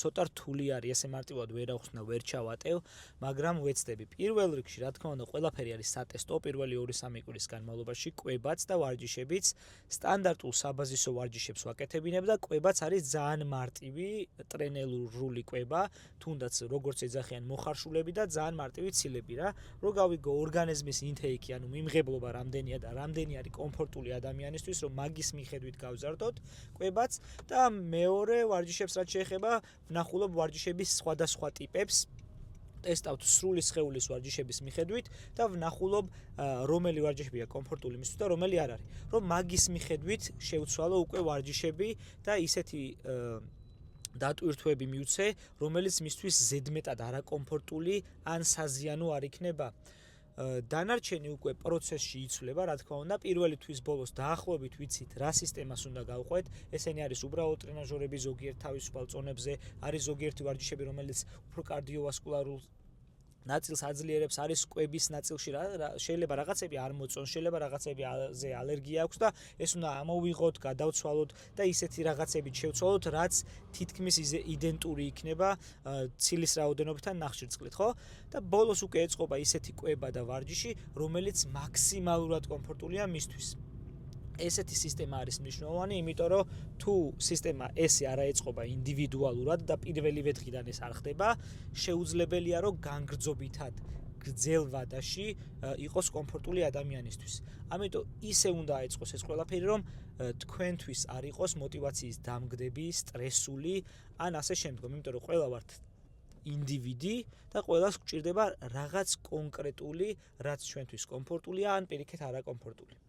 ცოტა რთული არის, ესე მარტივად ვერ ახსნა, ვერ ჩავატევ, მაგრამ ვეცდები. პირველ რიგში, რა თქმა უნდა, ყველაფერი არის სატესტო, პირველი 2-3 კვირის განმავლობაში კვებაც და ვარჯიშებიც, სტანდარტულ საბაზისო ვარჯიშებს ვაკეთებინებ და კვებაც არის ძალიან მარტივი, ტრენერული კვება, თუნდაც როგორც ეძახიან მოხარშულები და ძალიან მარტივი ცილები რა. რო გავიგო ორგანიზმის ინთეიკი, ანუ მიმღებლობა რამდენია და რამდენი არის კომფორტული ადამიანისთვის, რომ მაგის მიხედვით გავზარდოთ კვებაც და მეორე ვარჯიშებს რაც შეეხება ვნახულობ ვარჯიშების სხვადასხვა ტიპებს, ტესტავთ სრული სხეულის ვარჯიშების მიხედვით და ვნახულობ რომელი ვარჯიშებია კომფორტული მისთვის და რომელი არ არის. რომ მაგის მიხედვით შევცვალო უკვე ვარჯიშები და ისეთი დატვირთვები მივცე, რომელიც მისთვის ზედმეტად არაკომფორტული ან საზიანო არ იქნება. დანარჩენი უკვე პროცესში იცვლება, რა თქმა უნდა, პირველი თვის ბოლოს დაახლოებით ვიცით, რა სისტემას უნდა გავყვეთ. ესენი არის უბრალოდ ტრენაჟორები ზოგიერთ თავისუფალ წონებზე, არის ზოგიერთი ვარჯიშები, რომელიც უფრო კარდიოვასკულარულ ნაწილს აძლიერებს, არის კვების ნაწილში შეიძლება რაღაცები არ მოწონს, შეიძლება რაღაცებზე ალერგია აქვს და ეს უნდა ამოვიღოთ, გადავცვალოთ და ისეთი რაღაცებით შევცვალოთ, რაც თითქმის იდენტური იქნება ცილის რაოდენობთან ნახშირწყლით, ხო? და ბოლოს უკვე ეწყობა ისეთი კვება და ვარჯიში, რომელიც მაქსიმალურად კომფორტულია მისთვის. ესეთი სისტემა არის მნიშვნელოვანი, იმიტომ რომ თუ სისტემა ესე არ აეწყობა ინდივიდუალურად და პირველივე დღიდან ეს არ ხდება, შეუძლებელია რომ განგრძობითად გრძელ ვადაში იყოს კომფორტული ადამიანისთვის. ამიტომ ისე უნდა აეწყოს ეს ყველაფერი, რომ თქვენთვის არ იყოს მოტივაციის დამგდები, სტრესული ან ასე შემდგომ, იმიტომ რომ ყველა ვართ ინდივიდი და ყველას გვჭირდება რაღაც კონკრეტული, რაც ჩვენთვის კომფორტულია ან პირიქით არაკომფორტული.